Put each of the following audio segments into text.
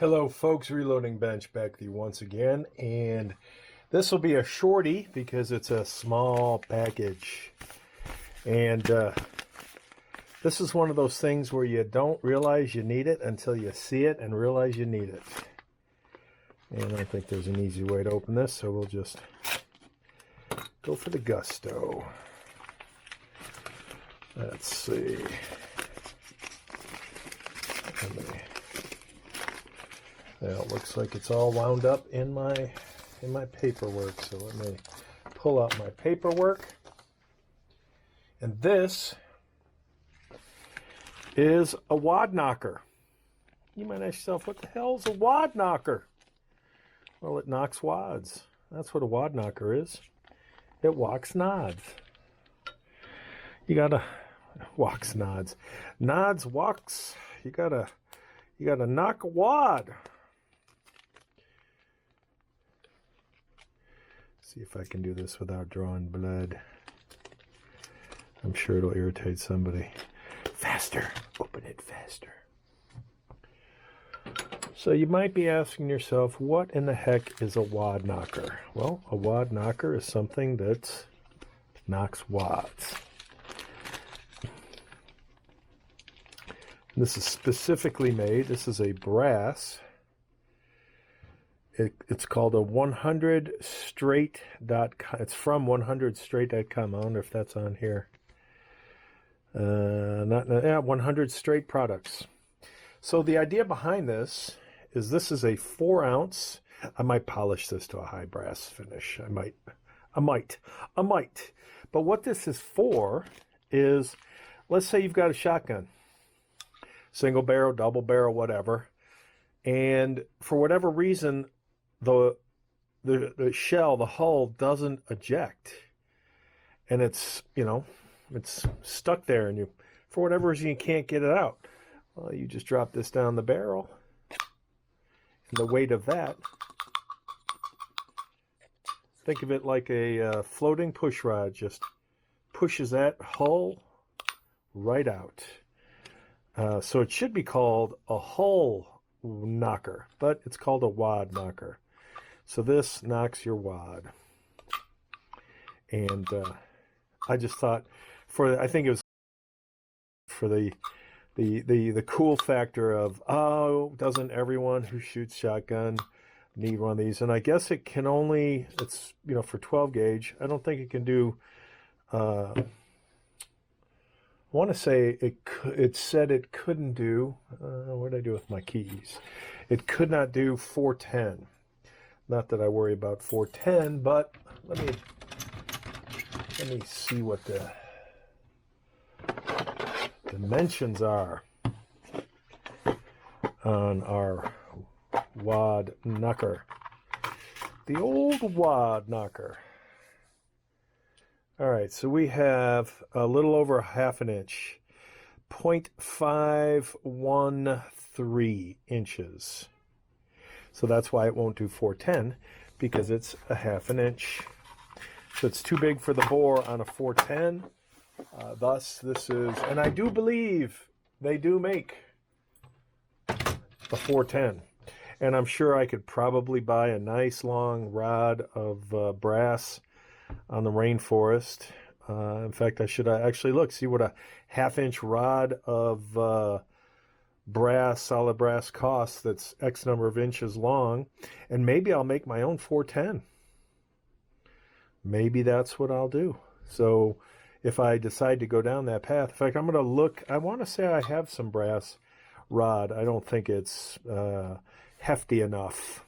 Hello folks, Reloading Bench back with you once again, and this will be a shorty because it's a small package. And this is one of those things where you don't realize you need it until you see it and realize you need it. And I don't think there's an easy way to open this, so we'll just go for the gusto. Let's see. Yeah, it looks like it's all wound up in my paperwork. So let me pull out my paperwork. And this is a wad knocker. You might ask yourself, what the hell is a wad knocker? Well, it knocks wads. That's what a wad knocker is. It walks nods. You gotta walks nods. Nods walks. You gotta knock a wad. See if I can do this without drawing blood. I'm sure it'll irritate somebody. Faster. Open it faster. So you might be asking yourself, what in the heck is a wad knocker? Well, a wad knocker is something that knocks wads. This is specifically made. This is a brass. It's called a 100straight.com. It's from 100straight.com. I wonder if that's on here. 100 Straight Products. So the idea behind this is a 4-ounce. I might polish this to a high brass finish. I might. But what this is for is, let's say you've got a shotgun. Single barrel, double barrel, whatever. And for whatever reason, the shell, the hull doesn't eject. And it's, it's stuck there, and for whatever reason, you can't get it out. Well, you just drop this down the barrel, and the weight of that, think of it like a floating push rod, just pushes that hull right out. So it should be called a hull knocker, but it's called a wad knocker. So this knocks your wad. And I just thought, I think it was for the cool factor of, oh, doesn't everyone who shoots shotgun need one of these? And I guess it can only, it's, for 12 gauge. I don't think it can do, I want to say it said it couldn't do, what did I do with my keys? It could not do 410. Not that I worry about 410, but let me see what the dimensions are on our wad knocker. The old wad knocker. All right, so we have a little over 1/2 inch, 0.513 inches. So that's why it won't do 410, because it's 1/2 inch. So it's too big for the bore on a 410. Thus, this is, and I do believe they do make a 410. And I'm sure I could probably buy a nice long rod of brass on the rainforest. In fact, I should actually see what a 1/2 inch rod of solid brass costs that's X number of inches long, and maybe I'll make my own 410. Maybe that's what I'll do. So if I decide to go down that path, in fact, I'm going to look, I want to say I have some brass rod. I don't think it's hefty enough.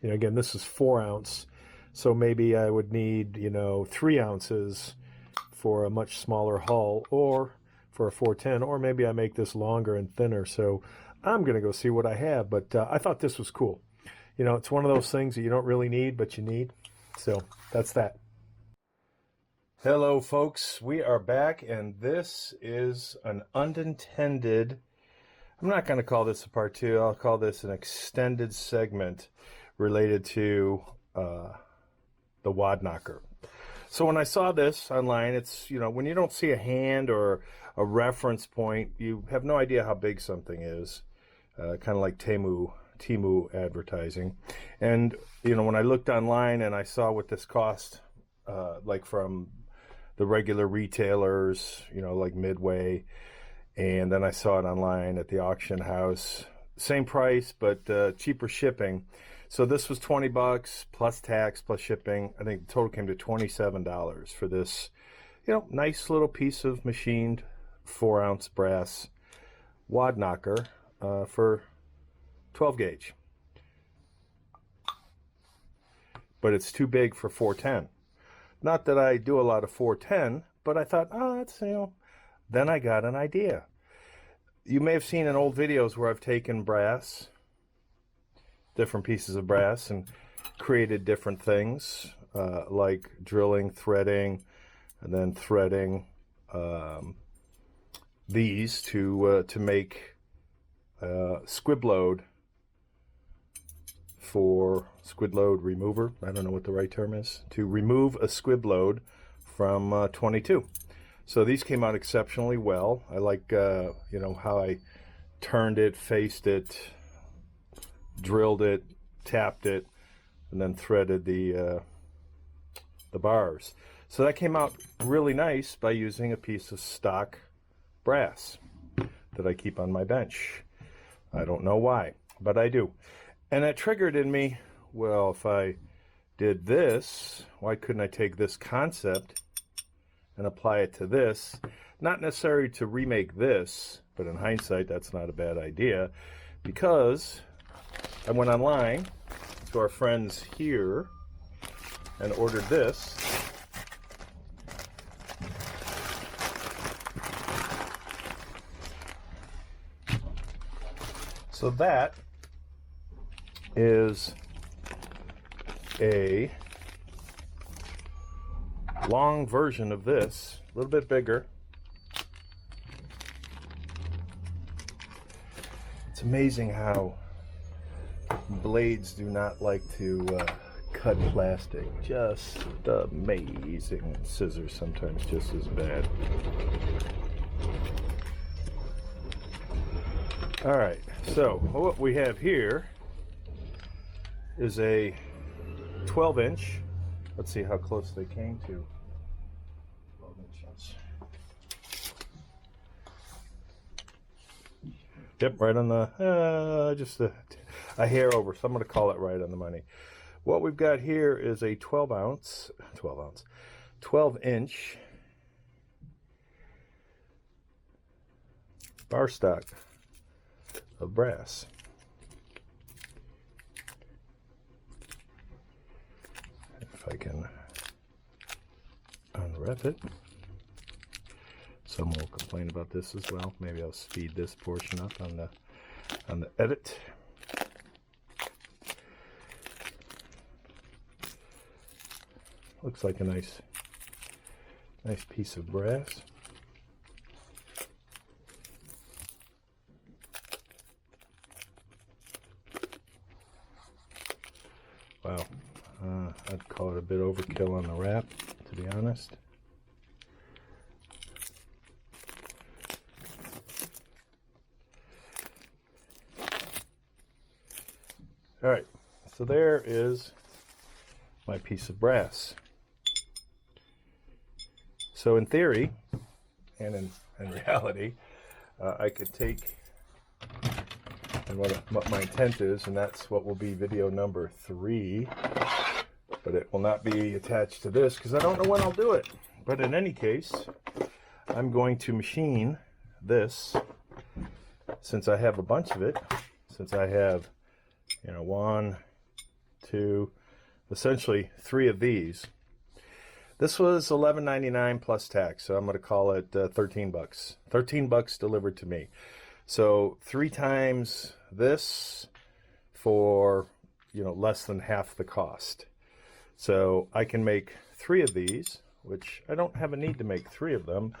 Again, this is 4-ounce. So maybe I would need, 3 ounces for a much smaller hull, or for a 410, or maybe I make this longer and thinner. So I'm going to go see what I have. But I thought this was cool. It's one of those things that you don't really need, but you need. So that's that. Hello, folks. We are back, and this is an unintended, I'm not going to call this a part 2. I'll call this an extended segment related to the wad knocker. So when I saw this online, it's, when you don't see a hand or a reference point, you have no idea how big something is. Kind of like Temu Temu advertising. And, you know, when I looked online and I saw what this cost, like from the regular retailers, you know, like Midway, and then I saw it online at the auction house, same price, but cheaper shipping. So this was $20 plus tax plus shipping. I think the total came to $27 for this, you know, nice little piece of machined 4-ounce brass wad knocker for 12 gauge. But it's too big for 410. Not that I do a lot of 410, but I thought, oh, that's, you know. Then I got an idea. You may have seen in old videos where I've taken brass, different pieces of brass, and created different things, like drilling, threading, and then threading these to make squib load for squid load remover. I don't know what the right term is. To remove a squib load from 22. So these came out exceptionally well. I like, you know, how I turned it, faced it, drilled it, tapped it, and then threaded the bars. So that came out really nice by using a piece of stock brass that I keep on my bench. I don't know why, but I do. And that triggered in me, well, if I did this, why couldn't I take this concept and apply it to this? Not necessarily to remake this, but in hindsight, that's not a bad idea, because I went online to our friends here and ordered this. So that is a long version of this, a little bit bigger. It's amazing how blades do not like to cut plastic. Just amazing. Scissors sometimes just as bad. All right, so what we have here is a 12-inch. Let's see how close they came to 12 inches. Yep, right on the, just a hair over, so I'm going to call it right on the money. What we've got here is a 12-inch bar stock of brass. If I can unwrap it. Some will complain about this as well. Maybe I'll speed this portion up on the edit. Looks like a nice piece of brass. Wow, I'd call it a bit overkill on the wrap, to be honest. All right, so there is my piece of brass. So in theory, and in reality, I could take, and what my intent is, and that's what will be video number 3, but it will not be attached to this because I don't know when I'll do it. But in any case, I'm going to machine this, since I have a bunch of it, since I have, you know, 1, 2, essentially 3 of these. This was $11.99 plus tax, so I'm going to call it $13. $13 delivered to me. So 3 times this for, you know, less than half the cost. So I can make 3 of these, which I don't have a need to make 3 of them,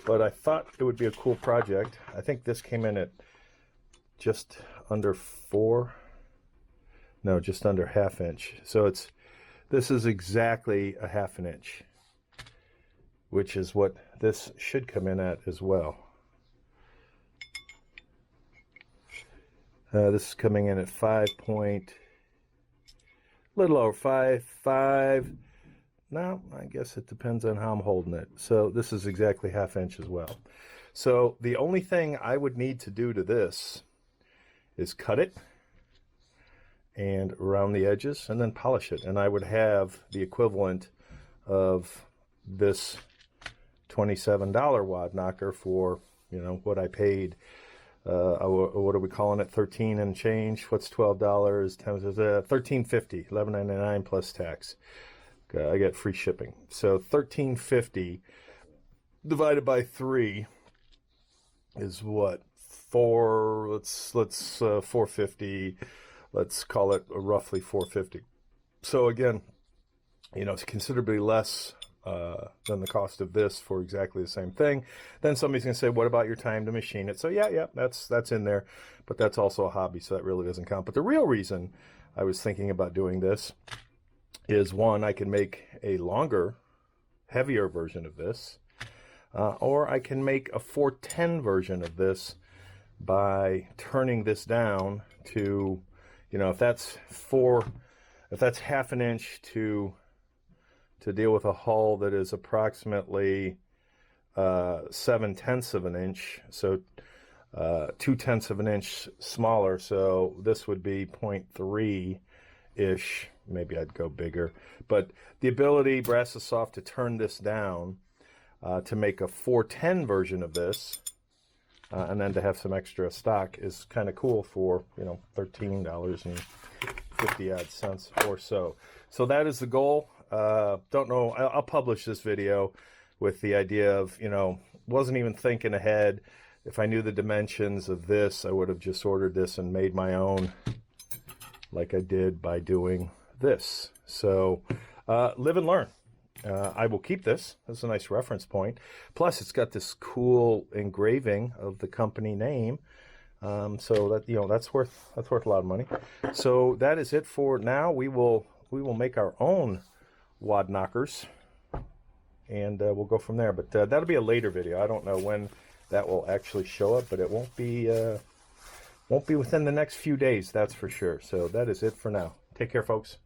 but I thought it would be a cool project. I think this came in at just under 4, no, just under ½ inch. So this is exactly a ½ inch, which is what this should come in at as well. This is coming in at 5 point, little over 5. Now, I guess it depends on how I'm holding it. So this is exactly 1/2 inch as well. So the only thing I would need to do to this is cut it and around the edges and then polish it. And I would have the equivalent of this $27 wad knocker for, you know, what I paid. What are we calling it? 13 and change. What's $12 times $13.50, $11.99 plus tax. I get free shipping. So $13.50 divided by 3 is what? 450. Let's call it roughly 450. So again, you know, it's considerably less than the cost of this for exactly the same thing. Then somebody's gonna say, what about your time to machine it? So yeah, that's in there, but that's also a hobby, so that really doesn't count. But the real reason I was thinking about doing this is, one, I can make a longer, heavier version of this, or I can make a 410 version of this by turning this down to, you know, if that's 1/2 an inch to deal with a hull that is approximately 7/10 of an inch, so 2/10 of an inch smaller. So this would be 0.3-ish. Maybe I'd go bigger. But the ability, Brass is Soft, to turn this down to make a 410 version of this, and then to have some extra stock is kind of cool for, you know, $13.50 odd cents or so. So that is the goal. Don't know. I'll publish this video with the idea of, you know, wasn't even thinking ahead. If I knew the dimensions of this, I would have just ordered this and made my own, like I did by doing this. So live and learn. I will keep this. This is a nice reference point. Plus, it's got this cool engraving of the company name. So that, you know, that's worth a lot of money. So that is it for now. We will make our own wad knockers, and we'll go from there. But that'll be a later video. I don't know when that will actually show up, but it won't be within the next few days, that's for sure. So that is it for now. Take care, folks.